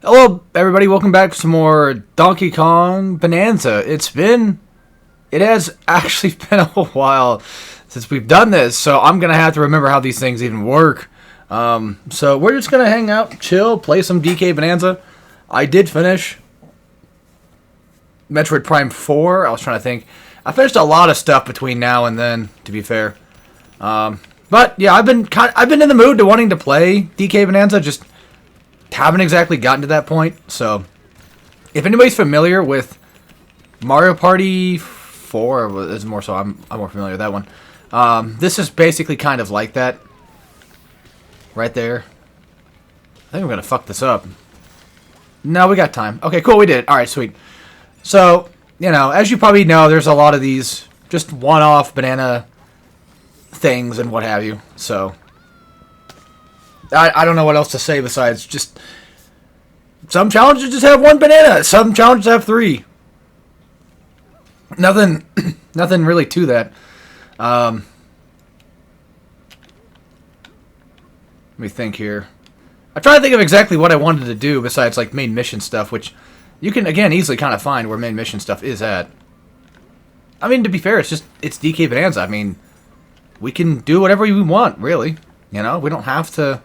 Hello, everybody. Welcome back to some more Donkey Kong Bonanza. It has actually been a while since we've done this, so I'm gonna have to remember how these things even work. So we're just gonna hang out, chill, play some DK Bonanza. I did finish Metroid Prime 4. I was trying to think. I finished a lot of stuff between now and then, to be fair. But yeah, I've been in the mood to wanting to play DK Bonanza. Just haven't exactly gotten to that point. So, if anybody's familiar with Mario Party 4, is more so I'm more familiar with that one. This is basically kind of like that, right there. I think I'm gonna fuck this up. No, we got time. Okay, cool, we did it. All right, sweet. So, as you probably know, there's a lot of these just one-off banana things and what have you. So, I don't know what else to say besides just some challenges just have one banana. Some challenges have three. Nothing, nothing really to that. Let me think here. I'm trying to think of exactly what I wanted to do besides like main mission stuff, which you can again easily kind of find where main mission stuff is at. I mean, to be fair, it's DK Bonanza. I mean, we can do whatever we want, really. We don't have to.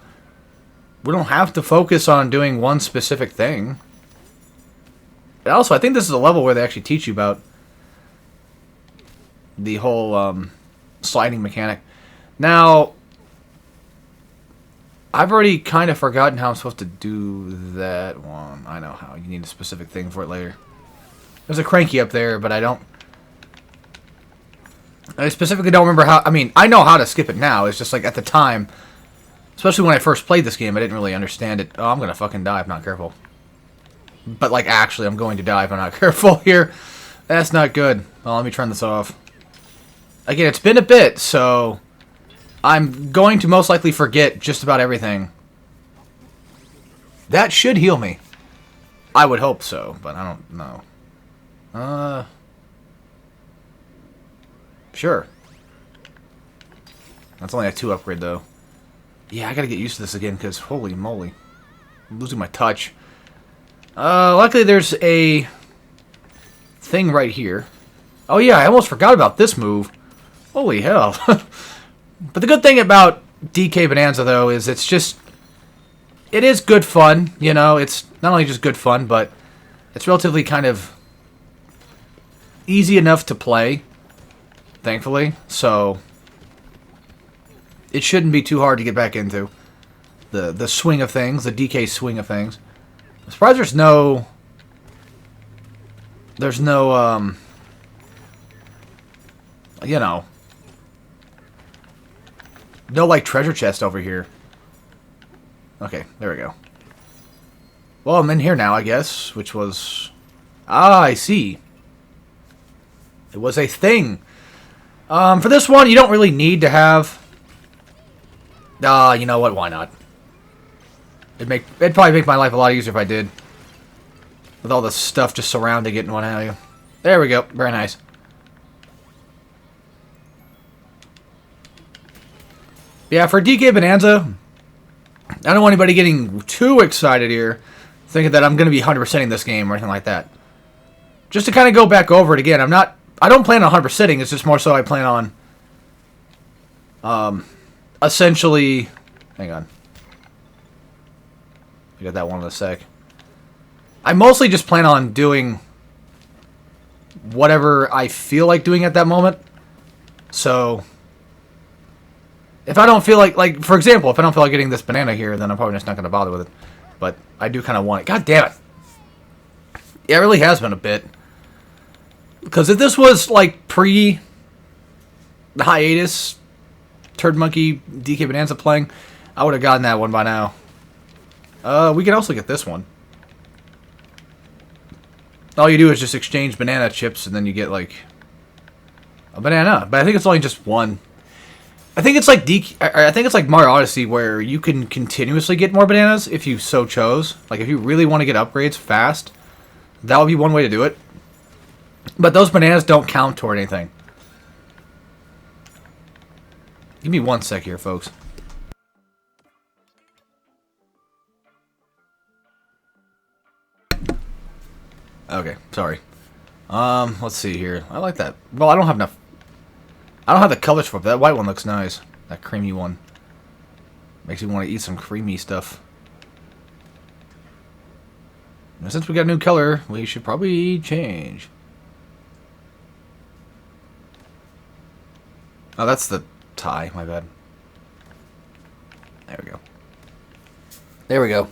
We don't have to focus on doing one specific thing. And also, I think this is a level where they actually teach you about the whole sliding mechanic. Now, I've already kind of forgotten how I'm supposed to do that one. I know how. You need a specific thing for it later. There's a cranky up there, but I specifically don't remember how. I mean, I know how to skip it now. It's just like at the time, especially when I first played this game, I didn't really understand it. Oh, I'm going to fucking die if not careful. But, like, actually, I'm going to die if I'm not careful here. That's not good. Well, let me turn this off. Again, it's been a bit, so I'm going to most likely forget just about everything. That should heal me. I would hope so, but I don't know. Sure. That's only a 2 upgrade, though. Yeah, I gotta get used to this again, because holy moly. I'm losing my touch. Luckily there's a thing right here. Oh yeah, I almost forgot about this move. Holy hell. But the good thing about DK Bonanza, though, is it is good fun, It's not only just good fun, but it's relatively kind of easy enough to play, thankfully, so it shouldn't be too hard to get back into the swing of things, the DK swing of things. I'm surprised there's no no like treasure chest over here. Okay, there we go. Well, I'm in here now, I guess, which was I see. It was a thing. For this one, you don't really need to have. You know what? Why not? It'd probably make my life a lot easier if I did. With all the stuff just surrounding it and what have you. There we go. Very nice. Yeah, for DK Bonanza, I don't want anybody getting too excited here, thinking that I'm going to be 100%ing this game or anything like that. Just to kind of go back over it again, I don't plan on 100%ing, it's just more so I plan on, essentially, hang on. I got that one in a sec. I mostly just plan on doing whatever I feel like doing at that moment. So, if I don't feel like, for example, if I don't feel like getting this banana here, then I'm probably just not going to bother with it. But I do kind of want it. God damn it. Yeah, it really has been a bit. Because if this was, like, pre the hiatus, Turd Monkey, DK Bonanza playing, I would have gotten that one by now. We can also get this one. All you do is just exchange banana chips, and then you get, like, a banana. But I think it's only just one. I think it's like Mario Odyssey, where you can continuously get more bananas if you so chose. Like, if you really want to get upgrades fast, that would be one way to do it. But those bananas don't count toward anything. Give me one sec here, folks. Okay, sorry. Let's see here. I like that. Well, I don't have enough. I don't have the colors for it, but that white one looks nice. That creamy one. Makes me want to eat some creamy stuff. Now, since we got a new color, we should probably change. Oh, that's the tie. My bad. There we go. There we go.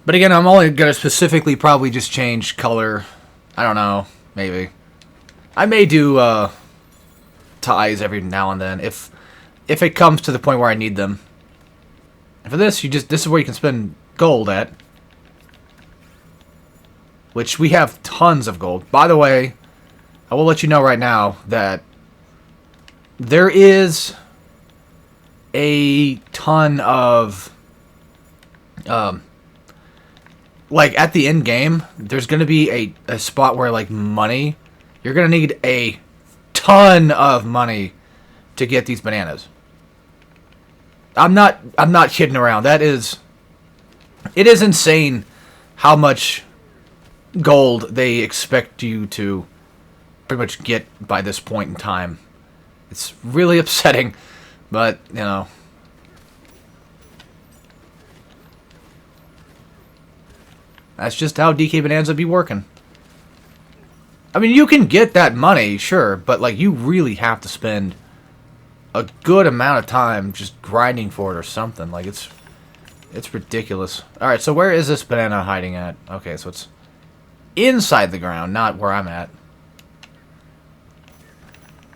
But again, I'm only going to specifically probably just change color. I don't know. Maybe. I may do ties every now and then if it comes to the point where I need them. And for this, this is where you can spend gold at. Which we have tons of gold. By the way, I will let you know right now that there is a ton of like at the end game, there's gonna be a spot where like money, you're gonna need a ton of money to get these bananas. I'm not kidding around. It is insane how much gold they expect you to pretty much get by this point in time. It's really upsetting, but you know. That's just how DK Bananza be working. I mean, you can get that money, sure, but like you really have to spend a good amount of time just grinding for it or something. Like it's ridiculous. All right, so where is this banana hiding at? Okay, so it's inside the ground, not where I'm at.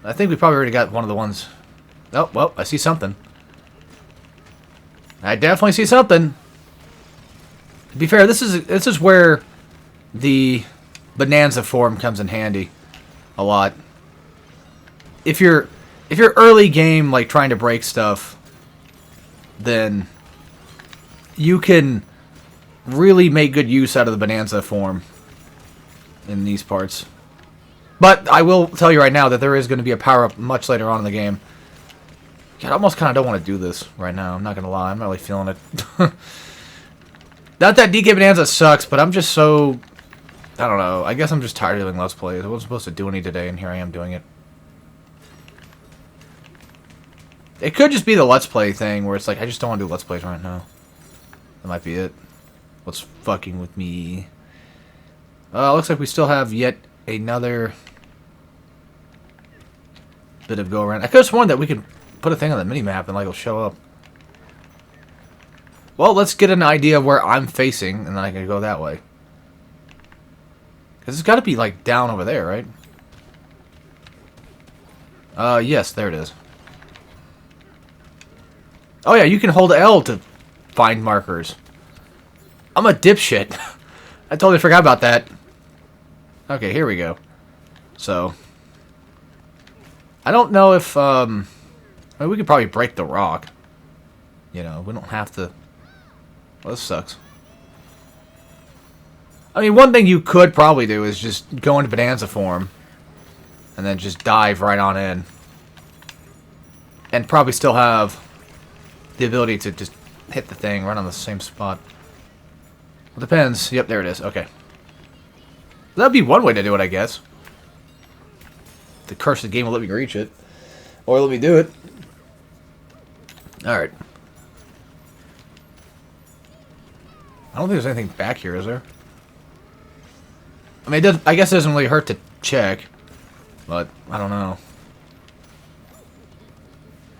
I think we probably already got one of the ones. Oh, well, I see something. I definitely see something. To be fair, this is where the Bananza form comes in handy a lot. If you're early game like trying to break stuff, then you can really make good use out of the Bananza form in these parts. But I will tell you right now that there is going to be a power-up much later on in the game. God, I almost kind of don't want to do this right now. I'm not going to lie. I'm not really feeling it. Not that DK Bananza sucks, but I'm just so... I don't know. I guess I'm just tired of doing Let's Plays. I wasn't supposed to do any today, and here I am doing it. It could just be the Let's Play thing, where it's like, I just don't want to do Let's Plays right now. That might be it. What's fucking with me? Looks like we still have yet another bit of go around. I could have sworn that we could put a thing on the mini-map and like it'll show up. Well, let's get an idea of where I'm facing, and then I can go that way. Because it's got to be like down over there, right? Yes, there it is. Oh yeah, you can hold L to find markers. I'm a dipshit. I totally forgot about that. Okay, here we go. So, I don't know if, I mean, we could probably break the rock. You know, we don't have to. Well, this sucks. I mean, one thing you could probably do is just go into Bananza form and then just dive right on in. And probably still have the ability to just hit the thing right on the same spot. Well, depends. Yep, there it is. Okay. That'd be one way to do it, I guess. The curse of the game will let me reach it. Or let me do it. Alright. I don't think there's anything back here, is there? I mean, I guess it doesn't really hurt to check. But, I don't know.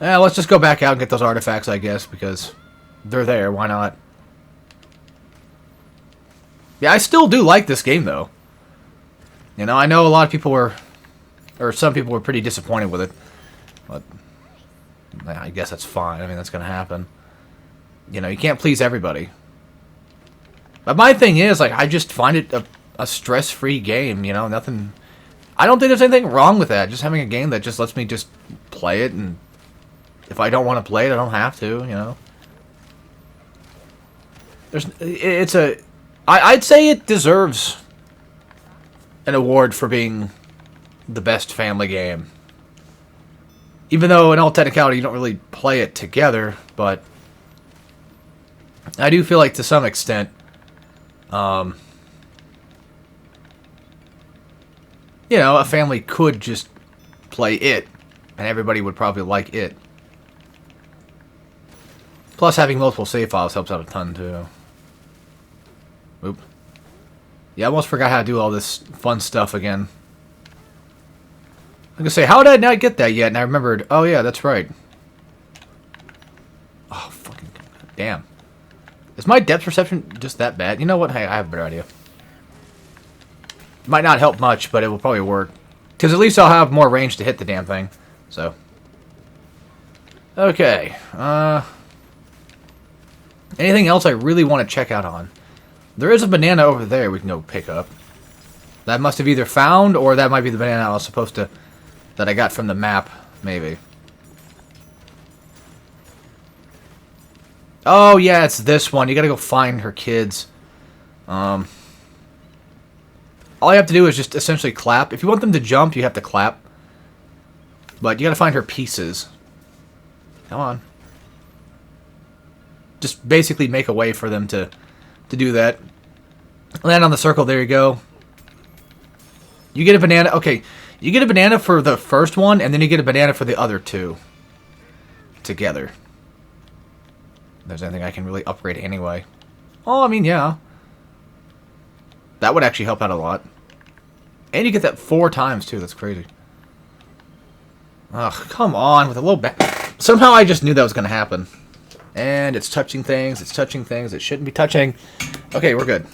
Yeah, let's just go back out and get those artifacts, I guess, because they're there. Why not? Yeah, I still do like this game, though. You know, I know a lot of people were... Or some people were pretty disappointed with it. But... I guess that's fine. I mean, that's going to happen. You know, you can't please everybody. But my thing is, like, I just find it a stress-free game, you know, nothing... I don't think there's anything wrong with that. Just having a game that just lets me just play it, and if I don't want to play it, I don't have to, you know. I'd say it deserves an award for being the best family game. Even though, in all technicality, you don't really play it together, but I do feel like, to some extent, you know, a family could just play it, and everybody would probably like it. Plus, having multiple save files helps out a ton, too. Oop. Yeah, I almost forgot how to do all this fun stuff again. I'm gonna say, how did I not get that yet? And I remembered, oh yeah, that's right. Oh, fucking damn. Is my depth perception just that bad? You know what? Hey, I have a better idea. Might not help much, but it will probably work. Because at least I'll have more range to hit the damn thing. So. Okay. Anything else I really want to check out on? There is a banana over there we can go pick up. That must have either found, or that might be the banana I was supposed to... that I got from the map, maybe. Oh, yeah, it's this one. You gotta go find her kids. All you have to do is just essentially clap. If you want them to jump, you have to clap. But you gotta find her pieces. Come on. Just basically make a way for them to do that. Land on the circle, there you go. You get a banana. Okay, you get a banana for the first one, and then you get a banana for the other two. Together. If there's anything I can really upgrade anyway. Oh, I mean, yeah. That would actually help out a lot. And you get that 4 times, too. That's crazy. Ugh, come on with a little bit. Somehow I just knew that was going to happen. And it's touching things. It's touching things it shouldn't be touching. Okay, we're good.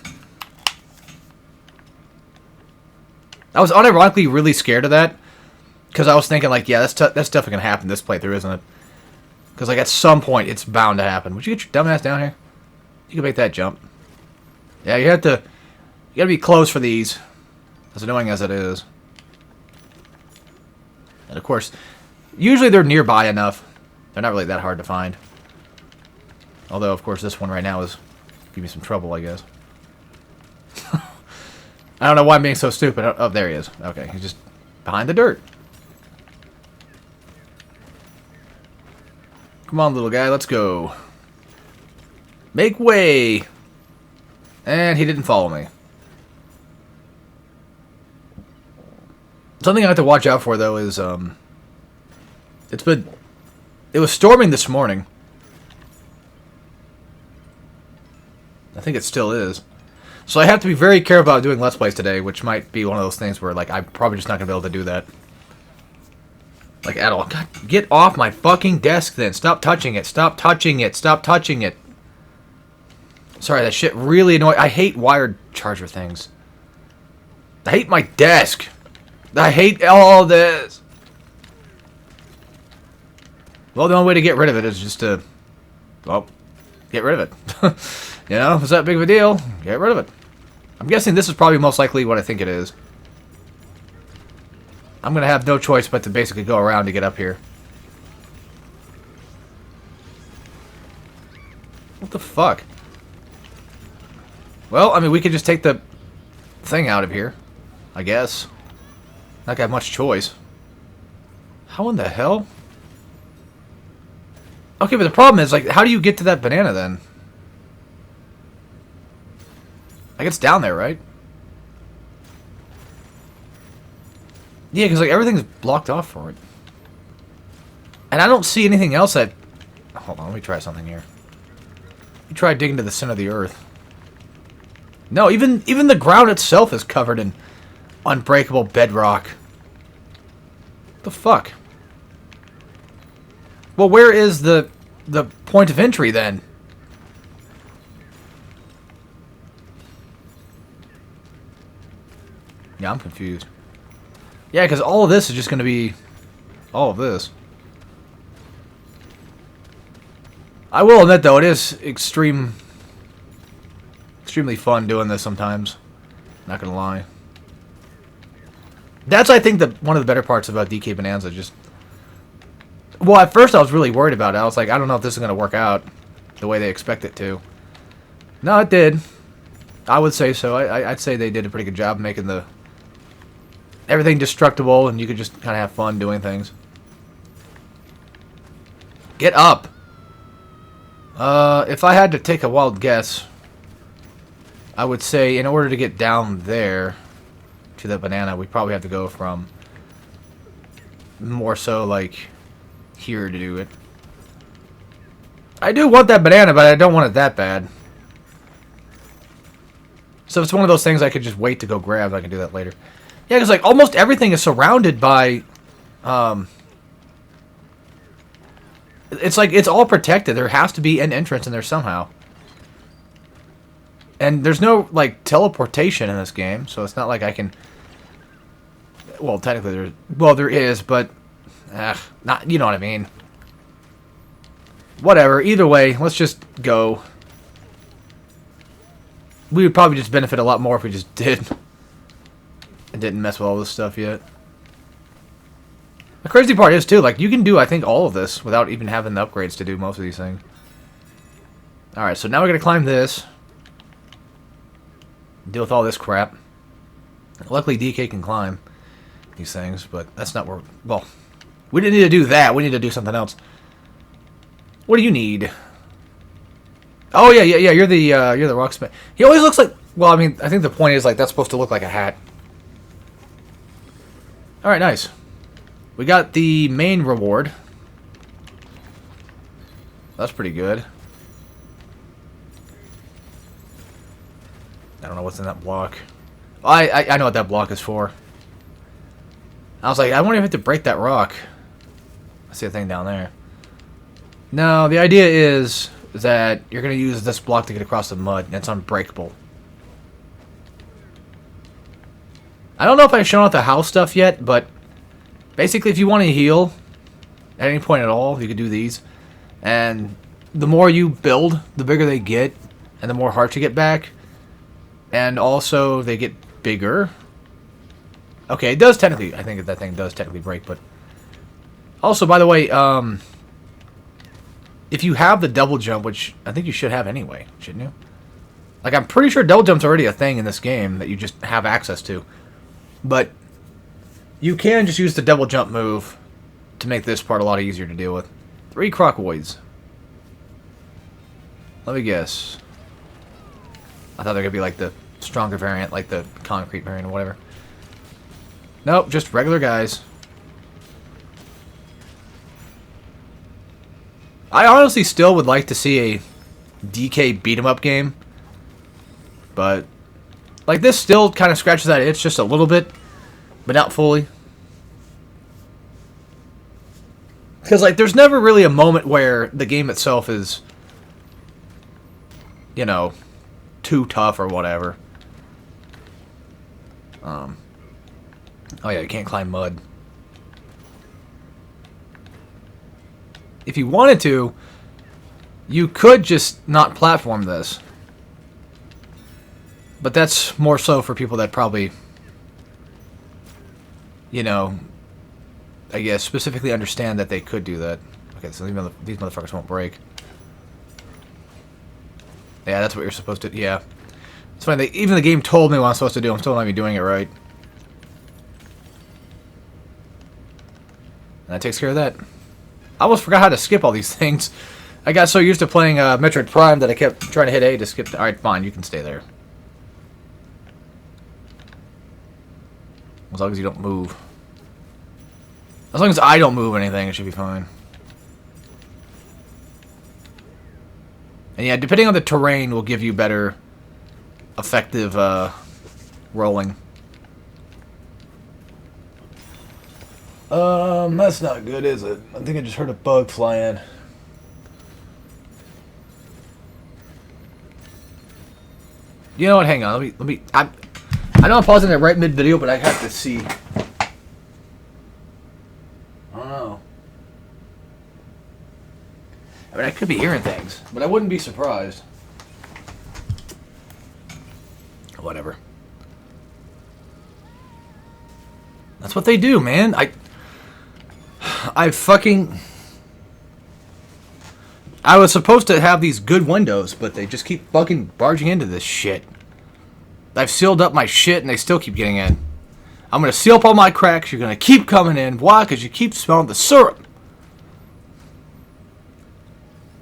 I was unironically really scared of that. Because I was thinking, like, yeah, that's definitely going to happen this playthrough, isn't it? Because, like, at some point, it's bound to happen. Would you get your dumbass down here? You can make that jump. Yeah, you have to... You gotta be close for these. As annoying as it is. And, of course, usually they're nearby enough. They're not really that hard to find. Although, of course, this one right now is giving me some trouble, I guess. I don't know why I'm being so stupid. Oh, there he is. Okay, he's just behind the dirt. Come on, little guy, let's go. Make way! And he didn't follow me. Something I have to watch out for, though, is, it was storming this morning. I think it still is. So I have to be very careful about doing Let's Plays today, which might be one of those things where, like, I'm probably just not going to be able to do that. Like, at all. God, get off my fucking desk, then. Stop touching it. Stop touching it. Stop touching it. Sorry, that shit really annoys... I hate wired charger things. I hate my desk. I hate all this. Well, the only way to get rid of it is just to... Well, get rid of it. You know, if it's that big of a deal, get rid of it. I'm guessing this is probably most likely what I think it is. I'm going to have no choice but to basically go around to get up here. What the fuck? Well, I mean, we could just take the thing out of here, I guess. Not got much choice. How in the hell? Okay, but the problem is, like, how do you get to that banana then? Like, it's down there, right? Yeah, because, like, everything's blocked off for it. And I don't see anything else that... Hold on, let me try something here. You try digging to the center of the earth. No, even the ground itself is covered in unbreakable bedrock. What the fuck? Well, where is the point of entry, then? Yeah, I'm confused. Yeah, because all of this is just going to be... all of this. I will admit, though, it is extremely fun doing this sometimes. Not going to lie. That's, I think, one of the better parts about DK Bananza. Just... Well, at first I was really worried about it. I was like, I don't know if this is going to work out the way they expect it to. No, it did. I would say so. I'd say they did a pretty good job making the... everything destructible, and you could just kind of have fun doing things. Get up! If I had to take a wild guess, I would say in order to get down there, to the banana, we probably have to go from more so like here to do it. I do want that banana, but I don't want it that bad. So it's one of those things I could just wait to go grab. I can do that later. Yeah, because like almost everything is surrounded by, it's like it's all protected. There has to be an entrance in there somehow. And there's no like teleportation in this game, so it's not like I can. Well, technically there is, but not. You know what I mean. Whatever. Either way, let's just go. We would probably just benefit a lot more if we just did. And didn't mess with all this stuff yet. The crazy part is, too, like, you can do, I think, all of this without even having the upgrades to do most of these things. Alright, so now we're going to climb this. Deal with all this crap. Luckily, DK can climb these things, but that's not where... Well, we didn't need to do that. We need to do something else. What do you need? Oh, yeah, you're the rocksmith. He always looks like... Well, I mean, I think the point is, like, that's supposed to look like a hat. Alright, nice. We got the main reward. That's pretty good. I don't know what's in that block. I know what that block is for. I was like, I wonder if I have to break that rock. I see a thing down there. No, the idea is that you're going to use this block to get across the mud, and it's unbreakable. I don't know if I've shown off the house stuff yet, but basically if you want to heal at any point at all, you can do these. And the more you build, the bigger they get, and the more hearts you get back. And also, they get bigger. Okay, it does technically, I think that thing does technically break, but... Also, by the way, if you have the double jump, which I think you should have anyway, shouldn't you? Like, I'm pretty sure double jump's already a thing in this game that you just have access to. But you can just use the double jump move to make this part a lot easier to deal with. 3 crocoids. Let me guess. I thought they were going to be like the stronger variant, like the concrete variant or whatever. Nope, just regular guys. I honestly still would like to see a DK beat-em-up game. But, like, this still kind of scratches that itch just a little bit, but not fully. Because, like, there's never really a moment where the game itself is, you know, too tough or whatever. Oh yeah, you can't climb mud. If you wanted to, you could just not platform this. But that's more so for people that probably, you know, I guess specifically understand that they could do that. Okay, so these motherfuckers won't break. Yeah, that's what you're supposed to... Yeah. It's funny, even the game told me what I'm supposed to do. I'm still not even doing it right. And that takes care of that. I almost forgot how to skip all these things. I got so used to playing Metroid Prime that I kept trying to hit A to skip... Alright, fine, you can stay there. As long as you don't move. As long as I don't move anything, it should be fine. And yeah, depending on the terrain will give you better effective rolling. That's not good, is it? I think I just heard a bug fly in. You know what? Hang on. Let me. I know I'm pausing it right mid video, but I have to see. I don't know. I mean, I could be hearing things, but I wouldn't be surprised. Whatever. That's what they do, man. I was supposed to have these good windows, but they just keep fucking barging into this shit. I've sealed up my shit, and they still keep getting in. I'm going to seal up all my cracks. You're going to keep coming in. Why? Because you keep smelling the syrup.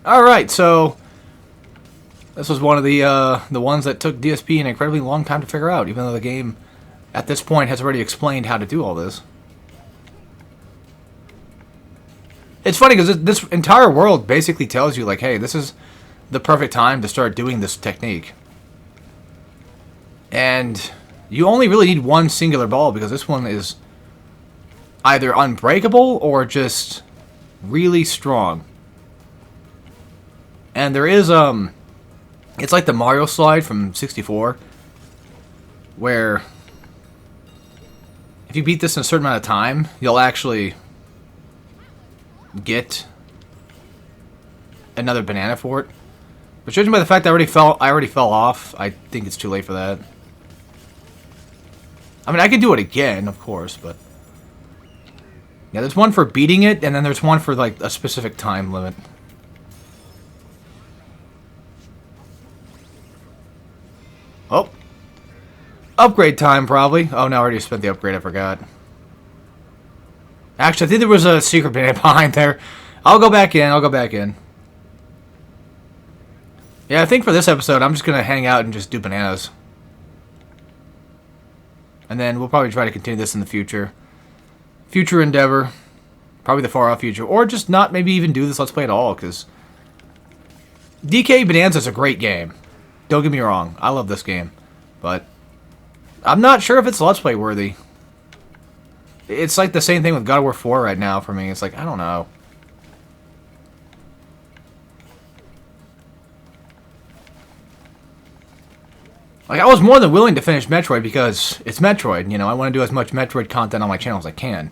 Alright, so... This was one of the ones that took DSP an incredibly long time to figure out, even though the game at this point has already explained how to do all this. It's funny because this entire world basically tells you, like, hey, this is the perfect time to start doing this technique. And you only really need one singular ball because this one is either unbreakable or just really strong. And there is, it's like the Mario slide from 64, where if you beat this in a certain amount of time, you'll actually get another banana for it. But judging by the fact I already fell off, I think it's too late for that. I mean, I could do it again, of course, but yeah, there's one for beating it, and then there's one for like a specific time limit. Oh, upgrade time probably. Oh no, I already spent the upgrade. I forgot. Actually, I think there was a secret banana behind there. I'll go back in. I'll go back in. Yeah, I think for this episode, I'm just going to hang out and just do bananas. And then we'll probably try to continue this in the future. Future endeavor. Probably the far off future. Or just not maybe even do this Let's Play at all, because DK Bananza is a great game. Don't get me wrong. I love this game. But I'm not sure if it's Let's Play worthy. It's like the same thing with God of War 4 right now for me. It's like, I don't know. Like, I was more than willing to finish Metroid because it's Metroid, you know. I want to do as much Metroid content on my channel as I can.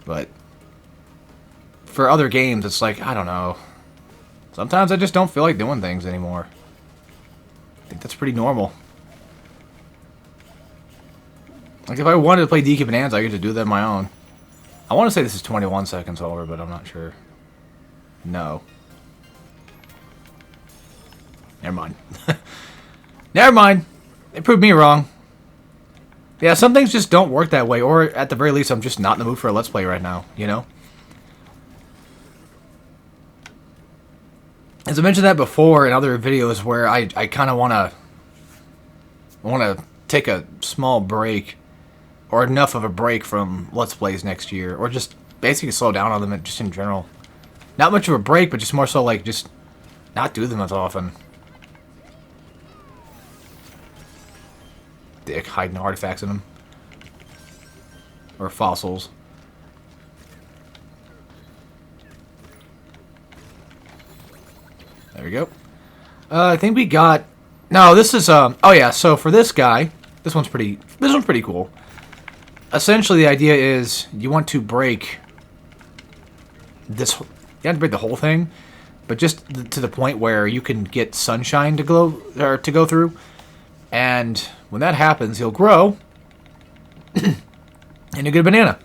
But for other games, it's like, I don't know. Sometimes I just don't feel like doing things anymore. I think that's pretty normal. Like, if I wanted to play DK Bananza, I could just do that on my own. I want to say this is 21 seconds over, but I'm not sure. No. Never mind. Never mind. It proved me wrong. Yeah, some things just don't work that way, or at the very least, I'm just not in the mood for a Let's Play right now, you know? As I mentioned that before in other videos where I kind of want to take a small break, or enough of a break from Let's Plays next year, or just basically slow down on them just in general. Not much of a break, but just more so like just not do them as often. Dick, hiding artifacts in them. Or fossils. There we go. I think we got... No, this is... Oh yeah, so for this guy, this one's pretty cool. Essentially, the idea is you want to break this... You have to break the whole thing, but just to the point where you can get sunshine to go through. And when that happens, he'll grow and you get a banana.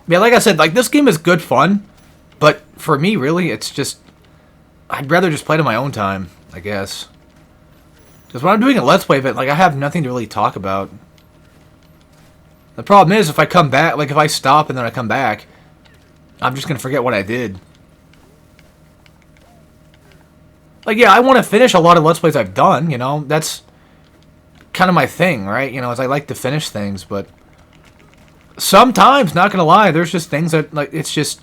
Yeah, like I said, like this game is good fun, but for me, really, it's just I'd rather just play it on my own time, I guess. Because when I'm doing a Let's Play event, like I have nothing to really talk about. The problem is if I come back, like if I stop and then I come back, I'm just gonna forget what I did. Like, yeah, I want to finish a lot of Let's Plays I've done, you know? That's kind of my thing, right? You know, is I like to finish things, but sometimes, not going to lie, there's just things that, like, it's just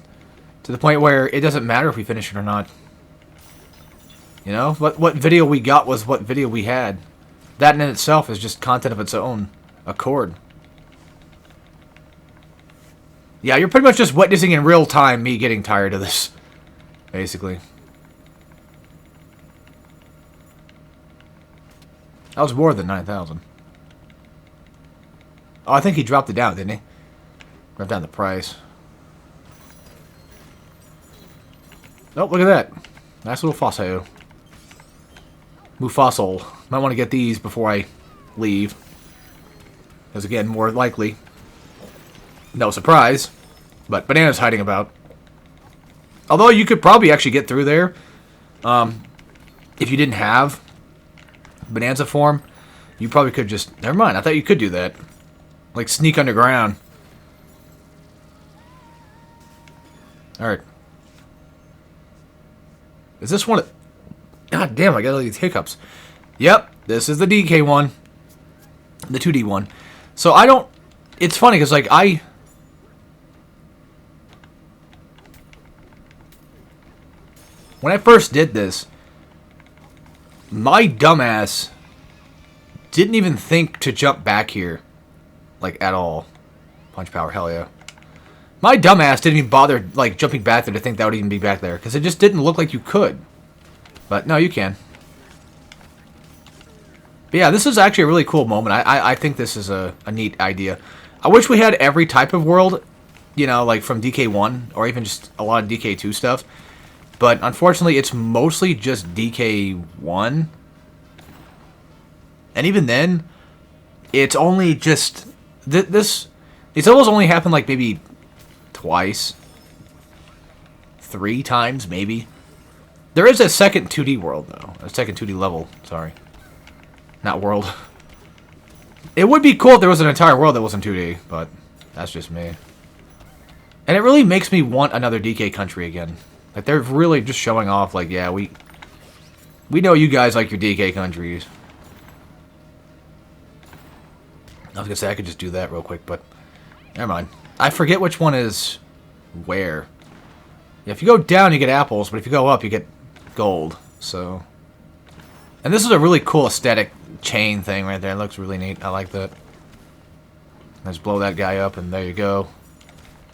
to the point where it doesn't matter if we finish it or not. You know? What video we got was what video we had. That in itself is just content of its own accord. Yeah, you're pretty much just witnessing in real time me getting tired of this, basically. That was more than 9,000. Oh, I think he dropped it down, didn't he? Dropped down the price. Oh, look at that. Nice little fossil. Mufasol. Might want to get these before I leave. Because again, more likely. No surprise. But Banana's hiding about. Although you could probably actually get through there. If you didn't have Bananza form, you probably could just... Never mind, I thought you could do that. Like, sneak underground. Alright. Is this one... God damn, I got all these hiccups. Yep, This is the DK one. The 2D one. So I don't... It's funny because, like, when I first did this, my dumbass didn't even think to jump back here. Like, at all. Punch power, hell yeah. My dumbass didn't even bother, like, jumping back there to think that would even be back there. Because it just didn't look like you could. But, no, you can. But yeah, this is actually a really cool moment. I think this is a neat idea. I wish we had every type of world, you know, like from DK1, or even just a lot of DK2 stuff. But unfortunately, it's mostly just DK1. And even then, it's only just... It's almost only happened like maybe twice. 3 times, maybe. There is a second 2D world, though. A second 2D level, sorry. Not world. It would be cool if there was an entire world that wasn't 2D, but that's just me. And it really makes me want another DK country again. Like, they're really just showing off, like, yeah, we know you guys like your DK countries. I was gonna say I could just do that real quick, but never mind. I forget which one is where. Yeah, if you go down, you get apples, but if you go up, you get gold. So, and this is a really cool aesthetic chain thing right there. It looks really neat. I like that. Let's blow that guy up, and there you go.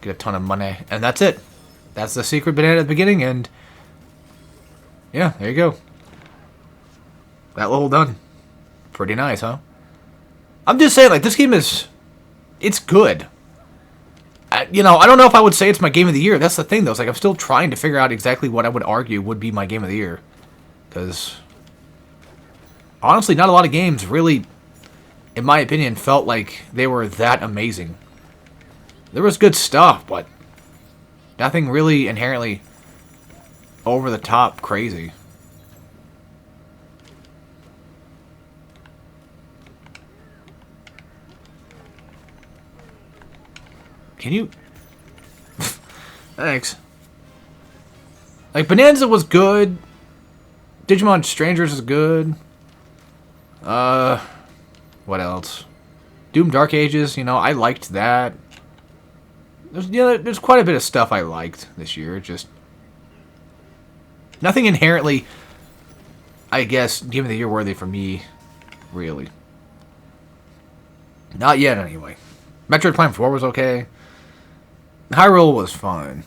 Get a ton of money, and that's it. That's the secret banana at the beginning, and yeah, there you go. That level done. Pretty nice, huh? I'm just saying, like, this game is... It's good. You know, I don't know if I would say it's my game of the year. That's the thing, though. It's like I'm still trying to figure out exactly what I would argue would be my game of the year. Because, honestly, not a lot of games really, in my opinion, felt like they were that amazing. There was good stuff, but nothing really inherently over-the-top crazy. Can you... Thanks. Like, Bananza was good. Digimon Strangers is good. What else? Doom Dark Ages, you know, I liked that. There's quite a bit of stuff I liked this year. Just nothing inherently, I guess, Game of the Year worthy for me, really. Not yet, anyway. Metroid Prime 4 was okay. Hyrule was fun.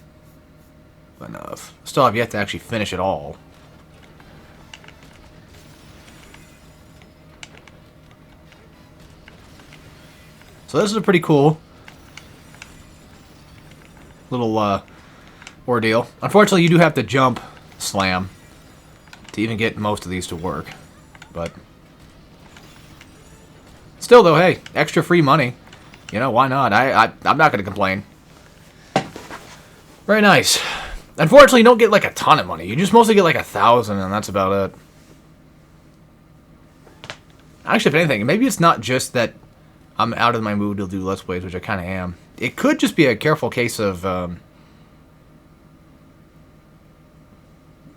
Enough. Still have yet to actually finish it all. So this is a pretty cool little ordeal. Unfortunately, you do have to jump slam to even get most of these to work. But still, though, hey, extra free money. You know, why not? I'm not going to complain. Very nice. Unfortunately, you don't get like a ton of money. You just mostly get like 1,000, and that's about it. Actually, if anything, maybe it's not just that I'm out of my mood to do Let's Plays, which I kind of am. It could just be a careful case of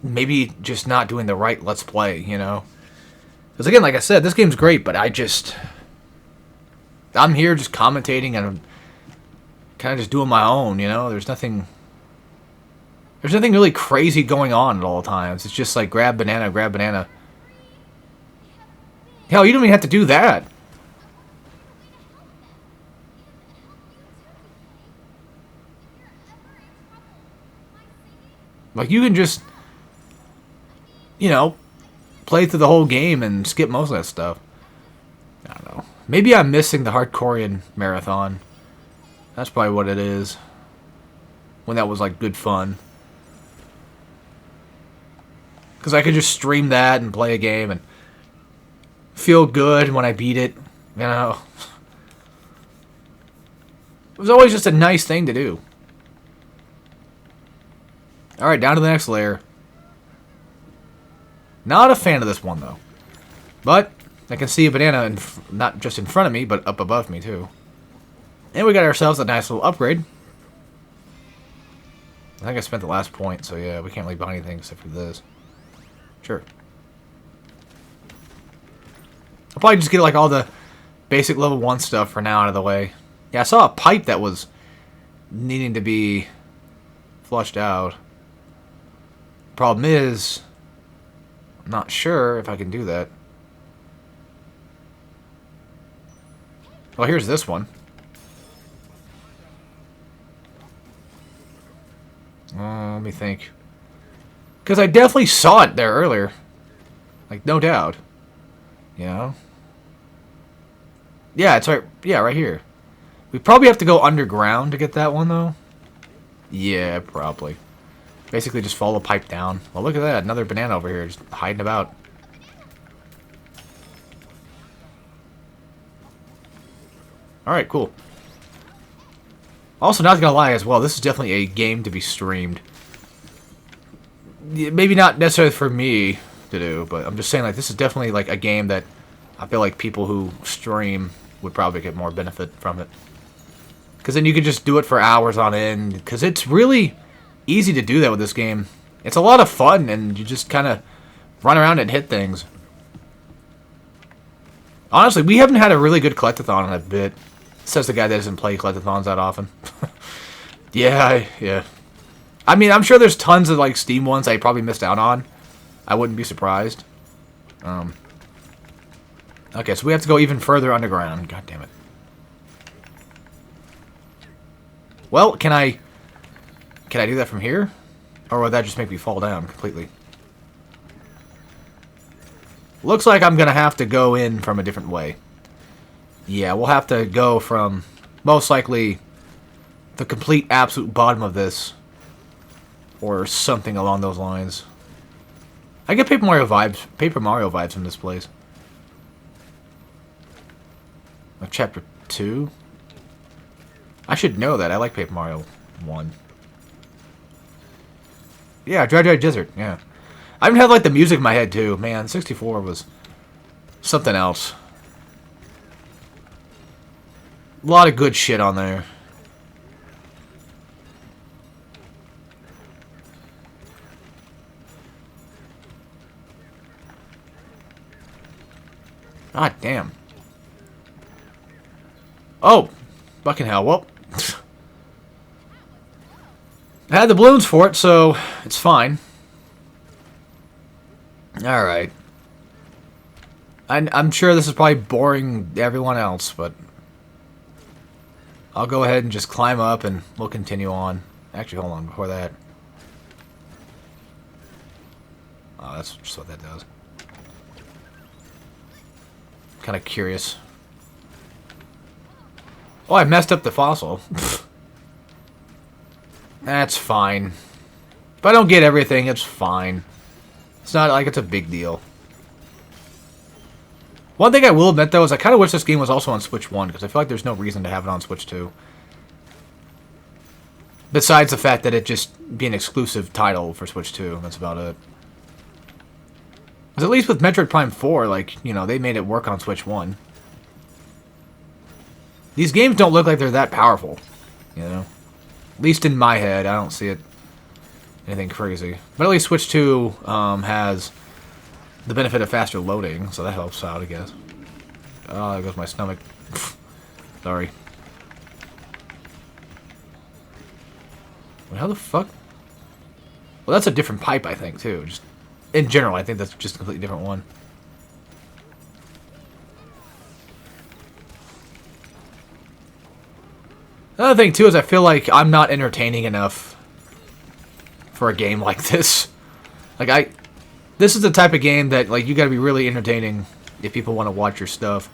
maybe just not doing the right Let's Play, you know? Because again, like I said, this game's great, but I'm here just commentating and kind of just doing my own, you know? There's nothing really crazy going on at all times. It's just like grab banana, grab banana. Hell, you don't even have to do that. Like, you can just, you know, play through the whole game and skip most of that stuff. I don't know. Maybe I'm missing the Hardcorean marathon. That's probably what it is. When that was, like, good fun. Because I could just stream that and play a game and feel good when I beat it. You know. It was always just a nice thing to do. Alright, down to the next layer. Not a fan of this one, though. But I can see a banana not just in front of me, but up above me, too. And we got ourselves a nice little upgrade. I think I spent the last point, so yeah, we can't really buy anything except for this. Sure. probably just get like all the basic level 1 stuff for now out of the way. Yeah, I saw a pipe that was needing to be flushed out. Problem is, I'm not sure if I can do that. Well, here's this one. Let me think. Because I definitely saw it there earlier. Like, no doubt. You know? Yeah, it's right. Yeah, right here. We probably have to go underground to get that one, though. Yeah, probably. Basically, just follow the pipe down. Well, look at that. Another banana over here just hiding about. Alright, cool. Also, not gonna lie as well, this is definitely a game to be streamed. Maybe not necessarily for me to do, but I'm just saying, like, this is definitely, like, a game that I feel like people who stream would probably get more benefit from it. Because then you could just do it for hours on end. Because it's really easy to do that with this game. It's a lot of fun, and you just kind of run around and hit things. Honestly, we haven't had a really good collectathon in a bit. Says the guy that doesn't play collectathons that often. Yeah. I mean, I'm sure there's tons of, like, Steam ones I probably missed out on. I wouldn't be surprised. Okay, so we have to go even further underground. God damn it. Well, can I do that from here? Or would that just make me fall down completely? Looks like I'm going to have to go in from a different way. Yeah, we'll have to go from, most likely, the complete absolute bottom of this. Or something along those lines. I get Paper Mario vibes from this place. Like Chapter 2? I should know that. I like Paper Mario 1. Yeah, Dry Desert, yeah. I even have, like, the music in my head, too. Man, 64 was something else. A lot of good shit on there. God damn. Oh! Fucking hell, well. I had the balloons for it, so it's fine. Alright. I'm sure this is probably boring everyone else, but I'll go ahead and just climb up and we'll continue on. Actually, hold on, before that. Oh, that's just what that does. Kind of curious. Oh, I messed up the fossil. That's fine. If I don't get everything, it's fine. It's not like it's a big deal. One thing I will admit, though, is I kind of wish this game was also on Switch 1, because I feel like there's no reason to have it on Switch 2. Besides the fact that it just be an exclusive title for Switch 2. That's about it. Because at least with Metroid Prime 4, like, you know, they made it work on Switch 1. These games don't look like they're that powerful, you know? At least in my head, I don't see it anything crazy. But at least Switch 2 has the benefit of faster loading, so that helps out, I guess. Oh, there goes my stomach. Sorry. Wait, how the fuck? Well, that's a different pipe, I think, too. Just in general, I think that's just a completely different one. Another thing, too, is I feel like I'm not entertaining enough for a game like this. Like, this is the type of game that, like, you gotta be really entertaining if people want to watch your stuff.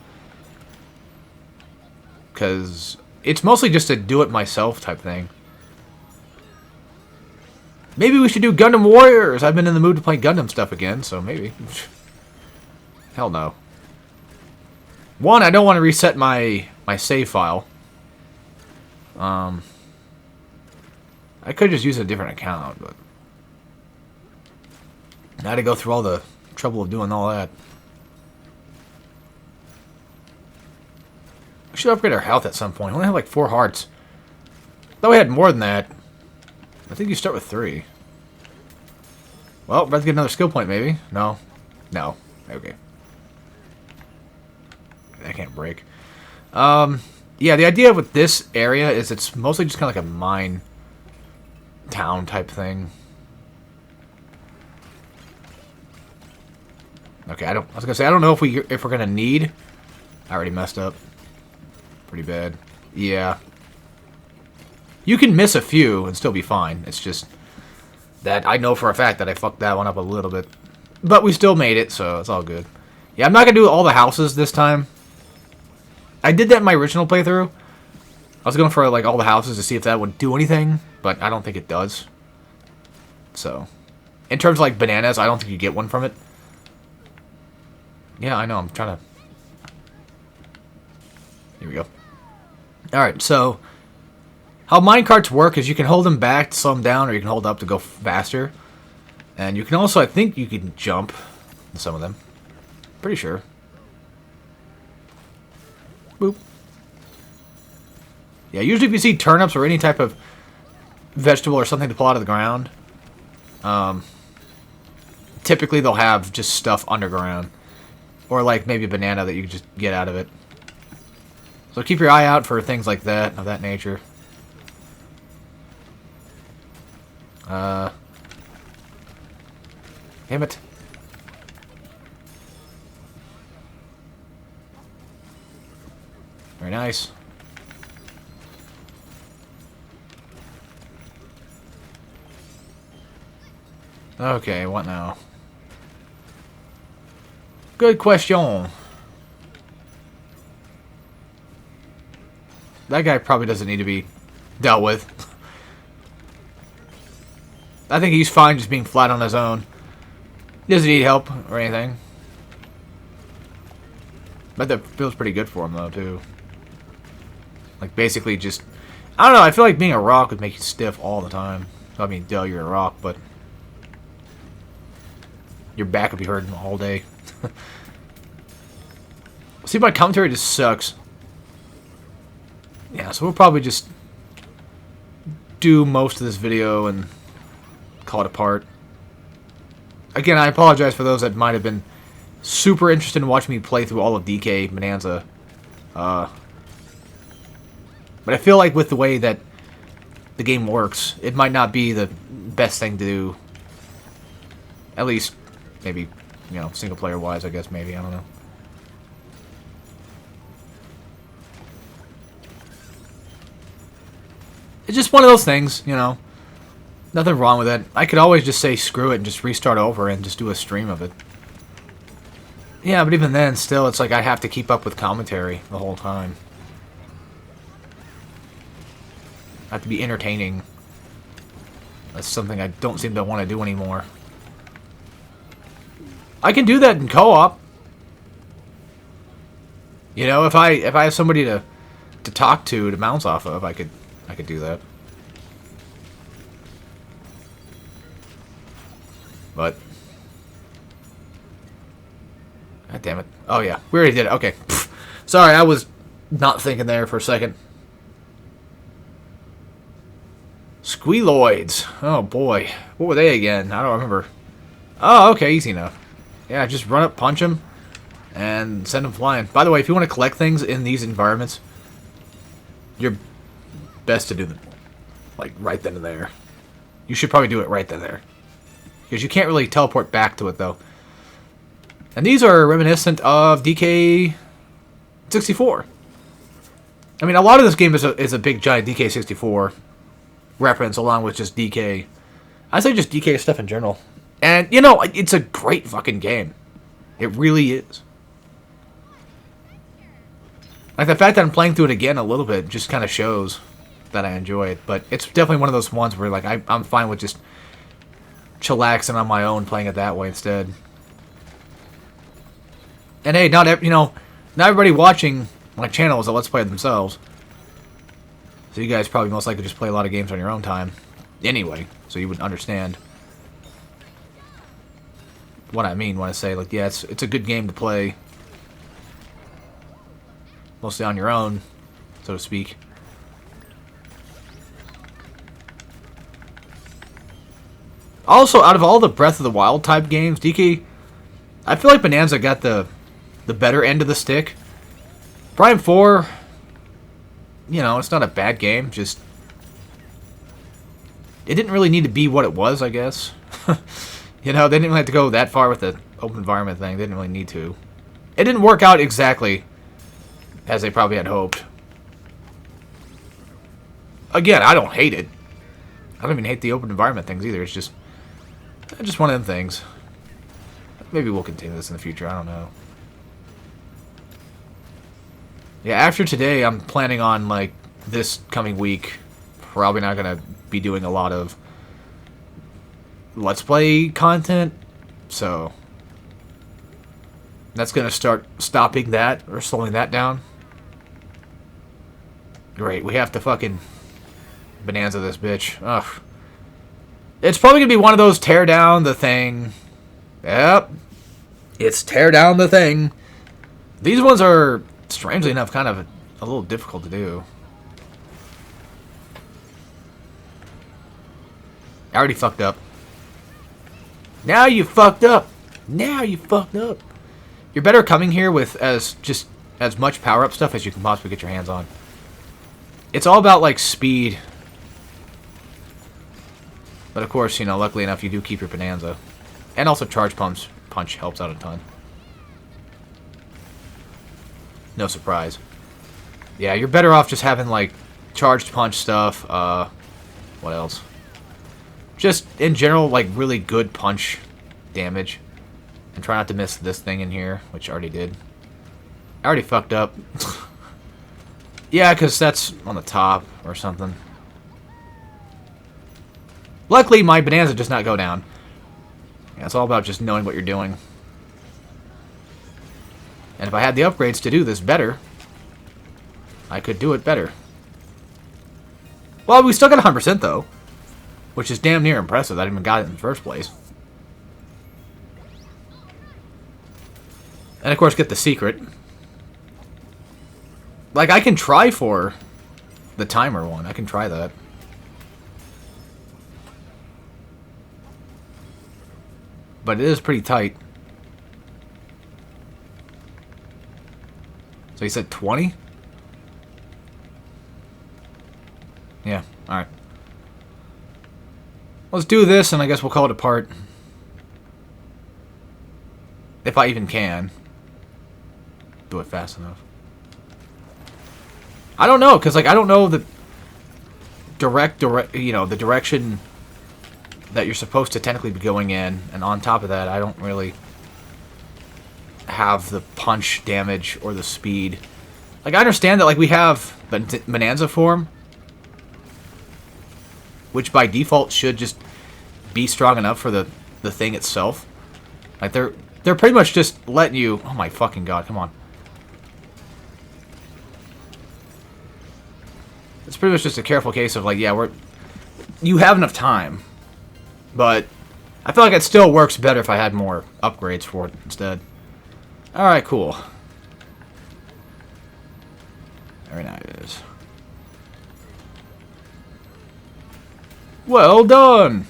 Because it's mostly just a do-it-myself type thing. Maybe we should do Gundam Warriors! I've been in the mood to play Gundam stuff again, so maybe. Hell no. One, I don't want to reset my save file. I could just use a different account, but I had to go through all the trouble of doing all that. We should upgrade our health at some point. We only have like 4 hearts. Thought we had more than that. I think you start with 3. Well, we're about to get another skill point, maybe? No. No. Okay. That can't break. Yeah, the idea with this area is it's mostly just kind of like a mine town type thing. Okay, I was gonna say I don't know if we're gonna need. I already messed up. Pretty bad. Yeah. You can miss a few and still be fine. It's just that I know for a fact that I fucked that one up a little bit. But we still made it, so it's all good. Yeah, I'm not gonna do all the houses this time. I did that in my original playthrough. I was going for like all the houses to see if that would do anything, but I don't think it does. So, in terms of like bananas, I don't think you get one from it. Yeah, I know. I'm trying to... Here we go. Alright, so how minecarts work is you can hold them back to slow them down, or you can hold up to go faster. And you can also, I think you can jump in some of them. Pretty sure. Boop. Yeah, usually if you see turnips or any type of vegetable or something to pull out of the ground, typically they'll have just stuff underground. Or like maybe a banana that you can just get out of it. So keep your eye out for things like that, of that nature. Damn it. Very nice. Okay, what now? Good question. That guy probably doesn't need to be dealt with. I think he's fine just being flat on his own. He doesn't need help or anything. But that feels pretty good for him, though, too. Like, basically just... I don't know, I feel like being a rock would make you stiff all the time. I mean, duh, you're a rock, but... your back would be hurting all day. See, my commentary just sucks. Yeah, so we'll probably just do most of this video and call it a part. Again, I apologize for those that might have been super interested in watching me play through all of DK Bananza. But I feel like with the way that the game works, it might not be the best thing to do. At least, maybe, you know, single player wise, I guess, maybe, I don't know. It's just one of those things, you know. Nothing wrong with it. I could always just say screw it and just restart over and just do a stream of it. Yeah, but even then, still, it's like I have to keep up with commentary the whole time. I have to be entertaining. That's something I don't seem to want to do anymore. I can do that in co-op. You know, if I have somebody to talk to bounce off of, I could do that. But God damn it. Oh yeah, we already did it. Okay. Pfft. Sorry, I was not thinking there for a second. Squealoids. Oh boy. What were they again? I don't remember. Oh, okay, easy enough. Yeah, just run up, punch them, and send them flying. By the way, if you want to collect things in these environments, you're best to do them like right then and there. You should probably do it right then and there, because you can't really teleport back to it though. And these are reminiscent of DK64. I mean, a lot of this game is a big giant DK64 reference, along with just DK. I say just DK stuff in general. And, you know, it's a great fucking game. It really is. Like, the fact that I'm playing through it again a little bit just kind of shows that I enjoy it. But it's definitely one of those ones where, like, I'm fine with just chillaxing on my own, playing it that way instead. And, hey, not everybody watching my channel is a Let's Play themselves. So you guys probably most likely just play a lot of games on your own time. Anyway, so you would understand what I mean when I say, like, yeah, it's a good game to play. Mostly on your own, so to speak. Also, out of all the Breath of the Wild type games, DK, I feel like Bananza got the better end of the stick. Prime 4, you know, it's not a bad game. Just, it didn't really need to be what it was, I guess. You know, they didn't have to go that far with the open environment thing. They didn't really need to. It didn't work out exactly as they probably had hoped. Again, I don't hate it. I don't even hate the open environment things either. It's just one of them things. Maybe we'll continue this in the future. I don't know. Yeah, after today, I'm planning on, like, this coming week, probably not going to be doing a lot of Let's Play content, so that's going to start stopping that, or slowing that down. Great, we have to fucking Bananza this bitch. Ugh. It's probably going to be one of those tear down the thing. Yep. It's tear down the thing. These ones are, strangely enough, kind of a little difficult to do. I already fucked up. Now you fucked up. Now you fucked up. You're better coming here with as much power-up stuff as you can possibly get your hands on. It's all about, like, speed. But, of course, you know, luckily enough, you do keep your Bananza. And also Charge Punch helps out a ton. No surprise. Yeah, you're better off just having, like, Charged Punch stuff. What else? Just, in general, like, really good punch damage. And try not to miss this thing in here, which I already did. I already fucked up. Yeah, because that's on the top or something. Luckily, my Bananza does not go down. Yeah, it's all about just knowing what you're doing. And if I had the upgrades to do this better, I could do it better. Well, we still got 100% though, which is damn near impressive. I didn't even got it in the first place. And of course, get the secret. Like, I can try for the timer one. I can try that. But it is pretty tight. So he said 20? Yeah, alright. Let's do this, and I guess we'll call it a part. If I even can. Do it fast enough. I don't know, because, like, I don't know the you know, the direction that you're supposed to technically be going in, and on top of that, I don't really have the punch damage or the speed. Like, I understand that, like, we have Bananza form, which by default should just be strong enough for the thing itself. Like, they're pretty much just letting you... Oh my fucking god, come on. It's pretty much just a careful case of, like, yeah, you have enough time. But I feel like it still works better if I had more upgrades for it instead. Alright, cool. Very nice. Well done!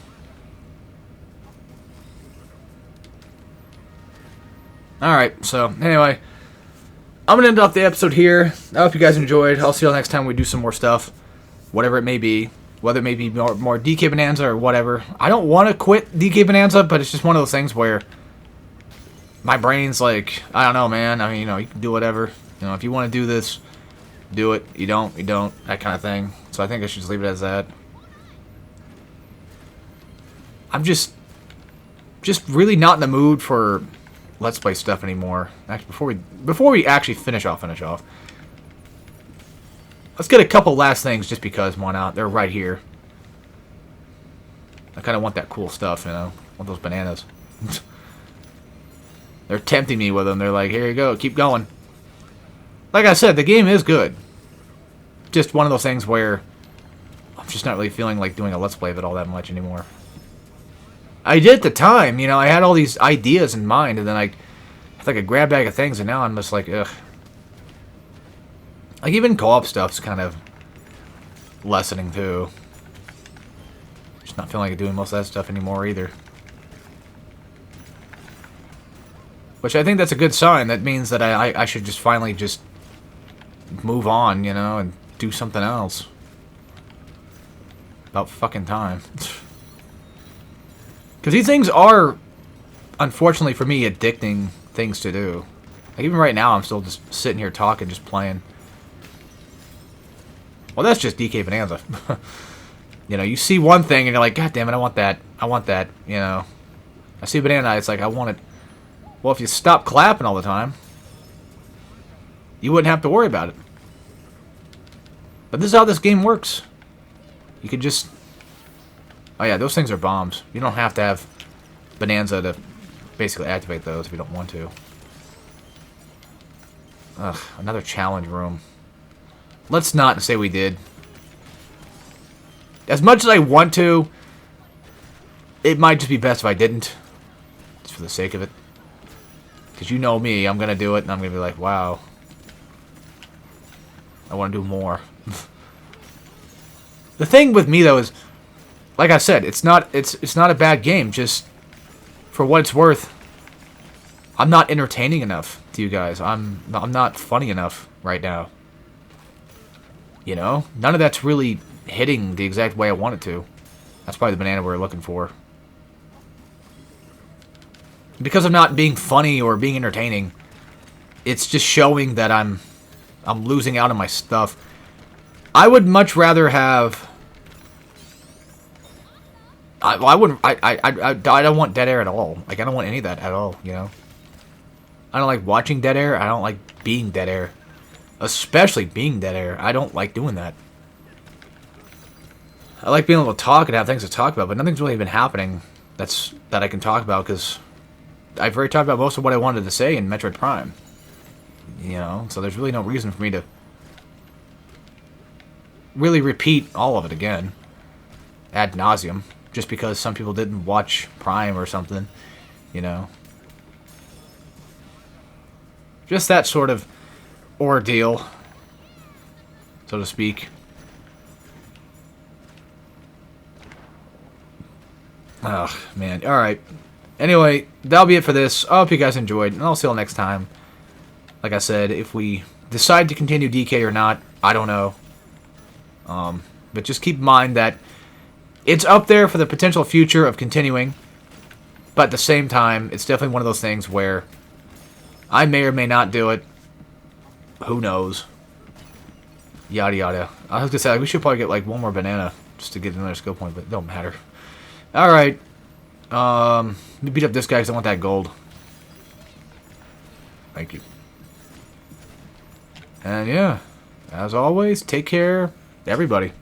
Alright, so, anyway. I'm going to end off the episode here. I hope you guys enjoyed. I'll see you all next time we do some more stuff. Whatever it may be. Whether it may be more DK Bananza or whatever. I don't want to quit DK Bananza, but it's just one of those things where my brain's like, I don't know, man. I mean, you know, you can do whatever. You know, if you want to do this, do it. You don't, you don't. That kind of thing. So I think I should just leave it as that. I'm just really not in the mood for Let's Play stuff anymore. Actually, before we actually finish off. Let's get a couple last things just because, why not? They're right here. I kind of want that cool stuff, you know? I want those bananas. They're tempting me with them. They're like, here you go, keep going. Like I said, the game is good. Just one of those things where I'm just not really feeling like doing a Let's Play of it all that much anymore. I did at the time, you know, I had all these ideas in mind, and then I had like a grab bag of things, and now I'm just like, ugh. Like, even co-op stuff's kind of lessening, too. Just not feeling like doing most of that stuff anymore, either. Which I think that's a good sign. That means that I should just finally just move on, you know, and do something else. About fucking time. Because these things are, unfortunately for me, addicting things to do. Like, even right now, I'm still just sitting here talking, just playing. Well, that's just DK Bananza. You know, you see one thing and you're like, God damn it, I want that. I want that, you know. I see a banana, it's like, I want it. Well, if you stop clapping all the time, you wouldn't have to worry about it. But this is how this game works. You can just... Oh yeah, those things are bombs. You don't have to have Bananza to basically activate those if you don't want to. Ugh, another challenge room. Let's not say we did. As much as I want to, it might just be best if I didn't. Just for the sake of it. Because you know me, I'm going to do it and I'm going to be like, wow. I want to do more. The thing with me, though, is, like I said, it's not a bad game. Just, for what it's worth, I'm not entertaining enough to you guys. I'm not funny enough right now. You know? None of that's really hitting the exact way I want it to. That's probably the banana we're looking for. Because of not being funny or being entertaining, it's just showing that I'm losing out on my stuff. I would much rather have... I wouldn't... I don't want dead air at all. Like, I don't want any of that at all, you know? I don't like watching dead air. I don't like being dead air. Especially being dead air. I don't like doing that. I like being able to talk and have things to talk about, but nothing's really been happening that I can talk about, because I've already talked about most of what I wanted to say in Metroid Prime. You know, so there's really no reason for me to really repeat all of it again ad nauseum, just because some people didn't watch Prime or something, you know. Just that sort of ordeal, so to speak. Oh, man. Alright. Anyway, that'll be it for this. I hope you guys enjoyed, and I'll see you all next time. Like I said, if we decide to continue DK or not, I don't know. But just keep in mind that it's up there for the potential future of continuing. But at the same time, it's definitely one of those things where I may or may not do it. Who knows? Yada yada. I was gonna say, like, we should probably get like one more banana just to get another skill point, but it don't matter. Alright. Let me beat up this guy because I want that gold. Thank you. And yeah, as always, take care, everybody.